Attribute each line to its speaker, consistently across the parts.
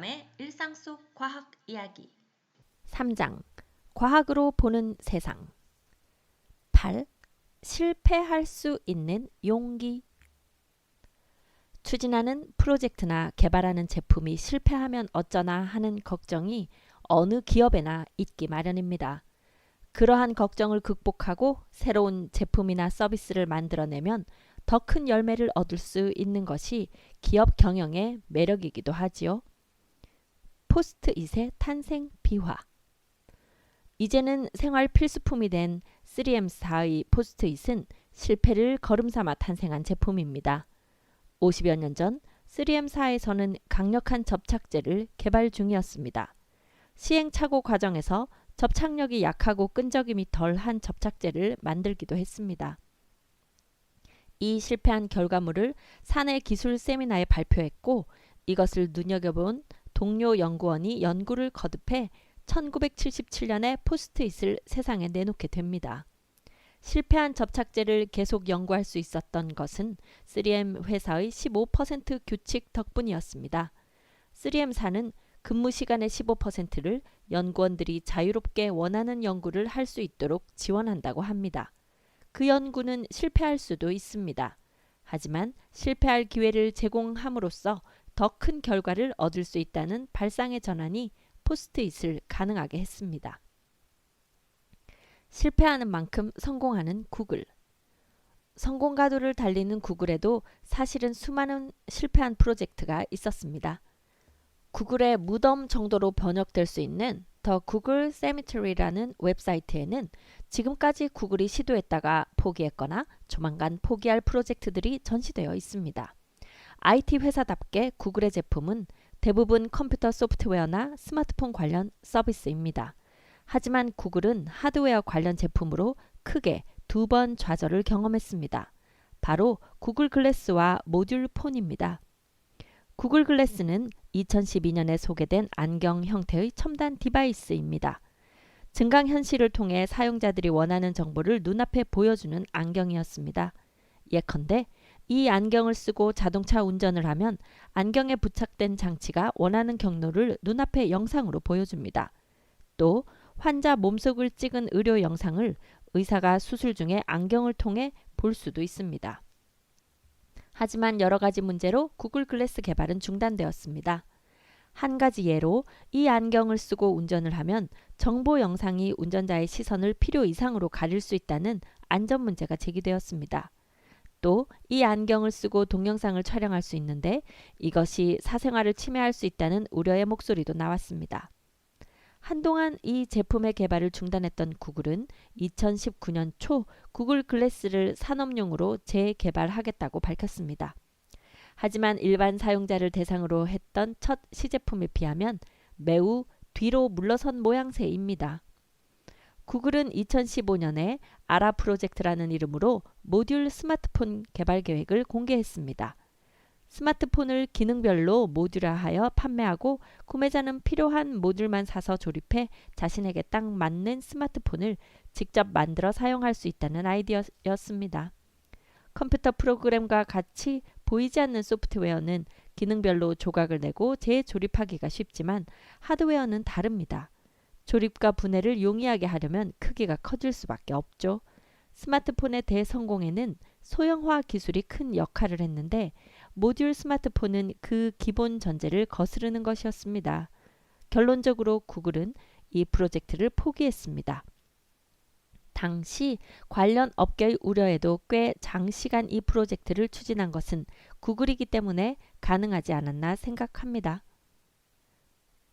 Speaker 1: 이밤의 일상 속 과학 이야기
Speaker 2: 3장 과학으로 보는 세상 8. 실패할 수 있는 용기 추진하는 프로젝트나 개발하는 제품이 실패하면 어쩌나 하는 걱정이 어느 기업에나 있기 마련입니다. 그러한 걱정을 극복하고 새로운 제품이나 서비스를 만들어내면 더 큰 열매를 얻을 수 있는 것이 기업 경영의 매력이기도 하지요. 포스트잇의 탄생 비화 이제는 생활 필수품이 된 3M사의 포스트잇은 실패를 거름삼아 탄생한 제품입니다. 50여 년 전 3M사에서는 강력한 접착제를 개발 중이었습니다. 시행착오 과정에서 접착력이 약하고 끈적임이 덜한 접착제를 만들기도 했습니다. 이 실패한 결과물을 사내 기술 세미나에 발표했고 이것을 눈여겨본 동료 연구원이 연구를 거듭해 1977년에 포스트잇을 세상에 내놓게 됩니다. 실패한 접착제를 계속 연구할 수 있었던 것은 3M 회사의 15% 규칙 덕분이었습니다. 3M사는 근무 시간의 15%를 연구원들이 자유롭게 원하는 연구를 할 수 있도록 지원한다고 합니다. 그 연구는 실패할 수도 있습니다. 하지만 실패할 기회를 제공함으로써 더 큰 결과를 얻을 수 있다는 발상의 전환이 포스트잇을 가능하게 했습니다. 실패하는 만큼 성공하는 구글. 성공 가도를 달리는 구글에도 사실은 수많은 실패한 프로젝트가 있었습니다. 구글의 무덤 정도로 번역될 수 있는 더 구글 세미터리라는 웹사이트에는 지금까지 구글이 시도했다가 포기했거나 조만간 포기할 프로젝트들이 전시되어 있습니다. IT 회사답게 구글의 제품은 대부분 컴퓨터 소프트웨어나 스마트폰 관련 서비스입니다. 하지만 구글은 하드웨어 관련 제품으로 크게 2번 좌절을 경험했습니다. 바로 구글 글래스와 모듈 폰입니다. 구글 글래스는 2012년에 소개된 안경 형태의 첨단 디바이스입니다. 증강현실을 통해 사용자들이 원하는 정보를 눈앞에 보여주는 안경이었습니다. 예컨대 이 안경을 쓰고 자동차 운전을 하면 안경에 부착된 장치가 원하는 경로를 눈앞에 영상으로 보여줍니다. 또 환자 몸속을 찍은 의료 영상을 의사가 수술 중에 안경을 통해 볼 수도 있습니다. 하지만 여러 가지 문제로 구글 글래스 개발은 중단되었습니다. 한 가지 예로 이 안경을 쓰고 운전을 하면 정보 영상이 운전자의 시선을 필요 이상으로 가릴 수 있다는 안전 문제가 제기되었습니다. 또 이 안경을 쓰고 동영상을 촬영할 수 있는데 이것이 사생활을 침해할 수 있다는 우려의 목소리도 나왔습니다. 한동안 이 제품의 개발을 중단했던 구글은 2019년 초 구글 글래스를 산업용으로 재개발하겠다고 밝혔습니다. 하지만 일반 사용자를 대상으로 했던 첫 시제품에 비하면 매우 뒤로 물러선 모양새입니다. 구글은 2015년에 아라 프로젝트라는 이름으로 모듈 스마트폰 개발 계획을 공개했습니다. 스마트폰을 기능별로 모듈화하여 판매하고 구매자는 필요한 모듈만 사서 조립해 자신에게 딱 맞는 스마트폰을 직접 만들어 사용할 수 있다는 아이디어였습니다. 컴퓨터 프로그램과 같이 보이지 않는 소프트웨어는 기능별로 조각을 내고 재조립하기가 쉽지만 하드웨어는 다릅니다. 조립과 분해를 용이하게 하려면 크기가 커질 수밖에 없죠. 스마트폰의 대성공에는 소형화 기술이 큰 역할을 했는데 모듈 스마트폰은 그 기본 전제를 거스르는 것이었습니다. 결론적으로 구글은 이 프로젝트를 포기했습니다. 당시 관련 업계의 우려에도 꽤 장시간 이 프로젝트를 추진한 것은 구글이기 때문에 가능하지 않았나 생각합니다.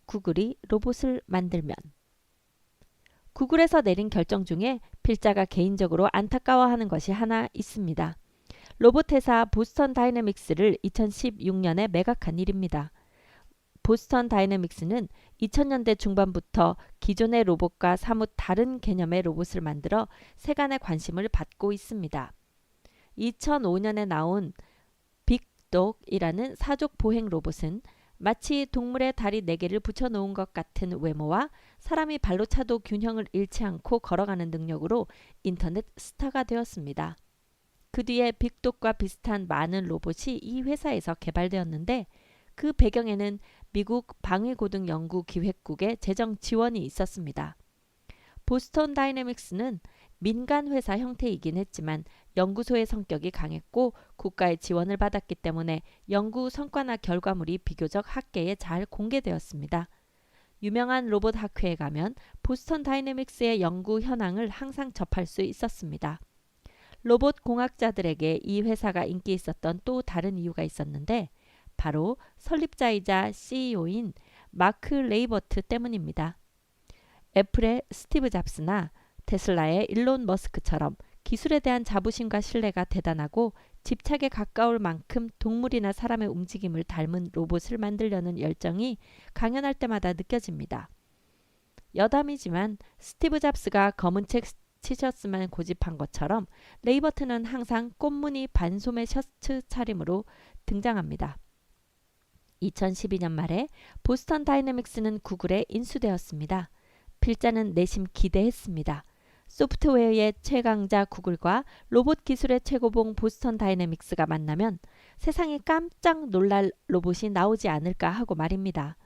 Speaker 2: 구글이 로봇을 만들면 구글에서 내린 결정 중에 필자가 개인적으로 안타까워하는 것이 하나 있습니다. 로봇 회사 보스턴 다이내믹스를 2016년에 매각한 일입니다. 보스턴 다이내믹스는 2000년대 중반부터 기존의 로봇과 사뭇 다른 개념의 로봇을 만들어 세간의 관심을 받고 있습니다. 2005년에 나온 빅독이라는 사족 보행 로봇은 마치 동물의 다리 4개를 붙여놓은 것 같은 외모와 사람이 발로 차도 균형을 잃지 않고 걸어가는 능력으로 인터넷 스타가 되었습니다. 그 뒤에 빅독과 비슷한 많은 로봇이 이 회사에서 개발되었는데 그 배경에는 미국 방위고등연구기획국의 재정 지원이 있었습니다. 보스턴 다이내믹스는 민간 회사 형태이긴 했지만 연구소의 성격이 강했고 국가의 지원을 받았기 때문에 연구 성과나 결과물이 비교적 학계에 잘 공개되었습니다. 유명한 로봇 학회에 가면 보스턴 다이내믹스의 연구 현황을 항상 접할 수 있었습니다. 로봇 공학자들에게 이 회사가 인기 있었던 또 다른 이유가 있었는데 바로 설립자이자 CEO인 마크 레이버트 때문입니다. 애플의 스티브 잡스나 테슬라의 일론 머스크처럼 기술에 대한 자부심과 신뢰가 대단하고 집착에 가까울 만큼 동물이나 사람의 움직임을 닮은 로봇을 만들려는 열정이 강연할 때마다 느껴집니다. 여담이지만 스티브 잡스가 검은 책 티셔츠만 고집한 것처럼 레이버트는 항상 꽃무늬 반소매 셔츠 차림으로 등장합니다. 2012년 말에 보스턴 다이내믹스는 구글에 인수되었습니다. 필자는 내심 기대했습니다. 소프트웨어의 최강자 구글과 로봇 기술의 최고봉 보스턴 다이내믹스가 만나면 세상이 깜짝 놀랄 로봇이 나오지 않을까 하고 말입니다.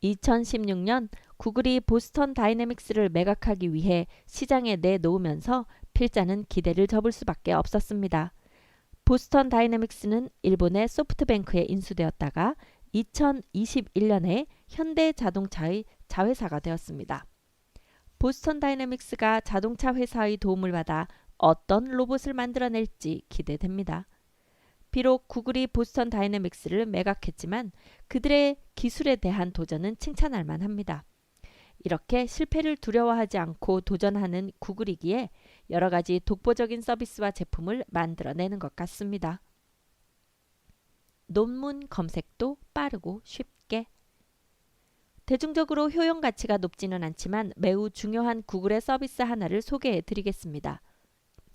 Speaker 2: 2016년 구글이 보스턴 다이내믹스를 매각하기 위해 시장에 내놓으면서 필자는 기대를 접을 수밖에 없었습니다. 보스턴 다이내믹스는 일본의 소프트뱅크에 인수되었다가 2021년에 현대자동차의 자회사가 되었습니다. 보스턴 다이내믹스가 자동차 회사의 도움을 받아 어떤 로봇을 만들어낼지 기대됩니다. 비록 구글이 보스턴 다이내믹스를 매각했지만 그들의 기술에 대한 도전은 칭찬할 만합니다. 이렇게 실패를 두려워하지 않고 도전하는 구글이기에 여러 가지 독보적인 서비스와 제품을 만들어내는 것 같습니다. 논문 검색도 빠르고 쉽게. 대중적으로 효용 가치가 높지는 않지만 매우 중요한 구글의 서비스 하나를 소개해 드리겠습니다.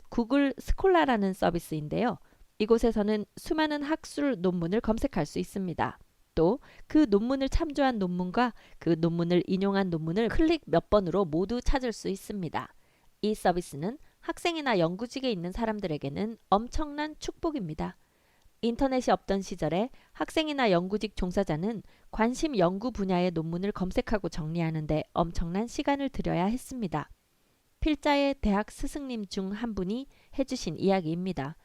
Speaker 2: 구글 스콜라라는 서비스인데요. 이곳에서는 수많은 학술 논문을 검색할 수 있습니다. 또 그 논문을 참조한 논문과 그 논문을 인용한 논문을 클릭 몇 번으로 모두 찾을 수 있습니다. 이 서비스는 학생이나 연구직에 있는 사람들에게는 엄청난 축복입니다. 인터넷이 없던 시절에 학생이나 연구직 종사자는 관심 연구 분야의 논문을 검색하고 정리하는데 엄청난 시간을 들여야 했습니다. 필자의 대학 스승님 중 한 분이 해주신 이야기입니다.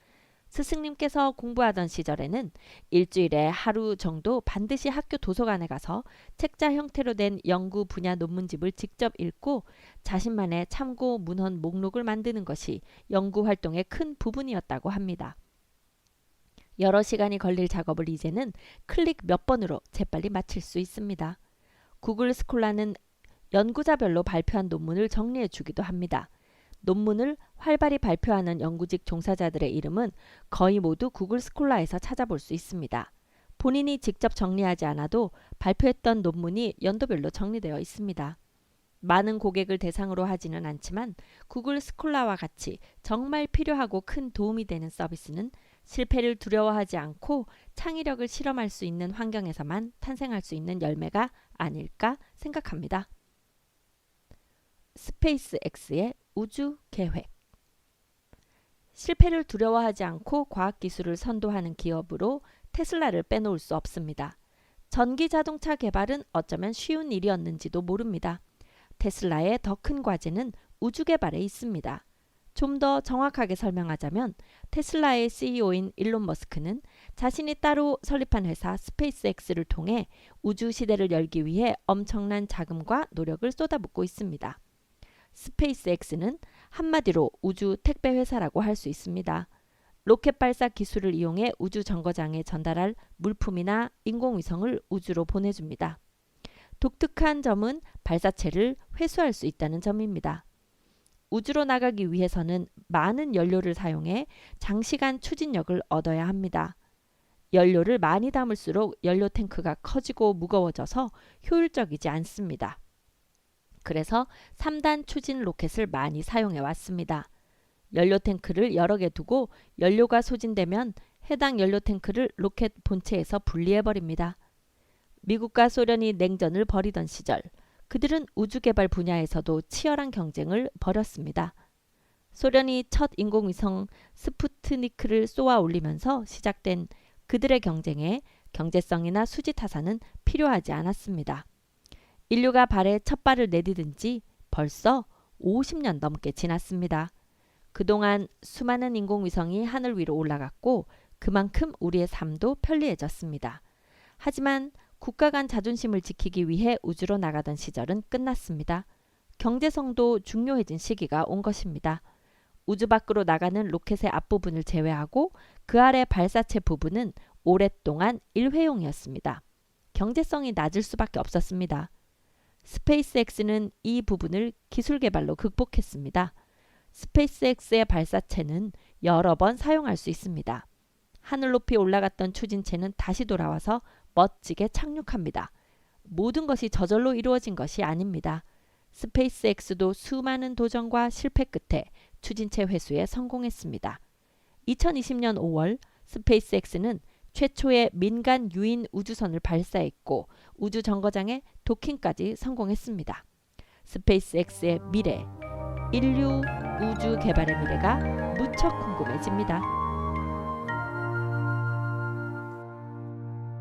Speaker 2: 스승님께서 공부하던 시절에는 일주일에 하루 정도 반드시 학교 도서관에 가서 책자 형태로 된 연구 분야 논문집을 직접 읽고 자신만의 참고 문헌 목록을 만드는 것이 연구 활동의 큰 부분이었다고 합니다. 여러 시간이 걸릴 작업을 이제는 클릭 몇 번으로 재빨리 마칠 수 있습니다. 구글 스콜라는 연구자별로 발표한 논문을 정리해 주기도 합니다. 논문을 활발히 발표하는 연구직 종사자들의 이름은 거의 모두 구글 스콜라에서 찾아볼 수 있습니다. 본인이 직접 정리하지 않아도 발표했던 논문이 연도별로 정리되어 있습니다. 많은 고객을 대상으로 하지는 않지만 구글 스콜라와 같이 정말 필요하고 큰 도움이 되는 서비스는 실패를 두려워하지 않고 창의력을 실험할 수 있는 환경에서만 탄생할 수 있는 열매가 아닐까 생각합니다. 스페이스X의 우주 계획. 실패를 두려워하지 않고 과학기술을 선도하는 기업으로 테슬라를 빼놓을 수 없습니다. 전기 자동차 개발은 어쩌면 쉬운 일이었는지도 모릅니다. 테슬라의 더 큰 과제는 우주 개발에 있습니다. 좀 더 정확하게 설명하자면 테슬라의 CEO인 일론 머스크는 자신이 따로 설립한 회사 스페이스X를 통해 우주 시대를 열기 위해 엄청난 자금과 노력을 쏟아붓고 있습니다. 스페이스X는 한마디로 우주 택배 회사라고 할 수 있습니다. 로켓 발사 기술을 이용해 우주 정거장에 전달할 물품이나 인공위성을 우주로 보내줍니다. 독특한 점은 발사체를 회수할 수 있다는 점입니다. 우주로 나가기 위해서는 많은 연료를 사용해 장시간 추진력을 얻어야 합니다. 연료를 많이 담을수록 연료 탱크가 커지고 무거워져서 효율적이지 않습니다. 그래서 3단 추진 로켓을 많이 사용해 왔습니다. 연료 탱크를 여러 개 두고 연료가 소진되면 해당 연료 탱크를 로켓 본체에서 분리해 버립니다. 미국과 소련이 냉전을 벌이던 시절 그들은 우주 개발 분야에서도 치열한 경쟁을 벌였습니다. 소련이 첫 인공위성 스푸트니크를 쏘아 올리면서 시작된 그들의 경쟁에 경제성이나 수지 타산은 필요하지 않았습니다. 인류가 발에 첫 발을 내디딘 지 벌써 50년 넘게 지났습니다. 그동안 수많은 인공위성이 하늘 위로 올라갔고 그만큼 우리의 삶도 편리해졌습니다. 하지만 국가 간 자존심을 지키기 위해 우주로 나가던 시절은 끝났습니다. 경제성도 중요해진 시기가 온 것입니다. 우주 밖으로 나가는 로켓의 앞부분을 제외하고 그 아래 발사체 부분은 오랫동안 일회용이었습니다. 경제성이 낮을 수밖에 없었습니다. 스페이스X는 이 부분을 기술 개발로 극복했습니다. 스페이스X의 발사체는 여러 번 사용할 수 있습니다. 하늘 높이 올라갔던 추진체는 다시 돌아와서 멋지게 착륙합니다. 모든 것이 저절로 이루어진 것이 아닙니다. 스페이스X도 수많은 도전과 실패 끝에 추진체 회수에 성공했습니다. 2020년 5월 스페이스X는 최초의 민간 유인 우주선을 발사했고 우주 정거장에 도킹까지 성공했습니다. 스페이스X의 미래, 인류 우주 개발의 미래가 무척 궁금해집니다.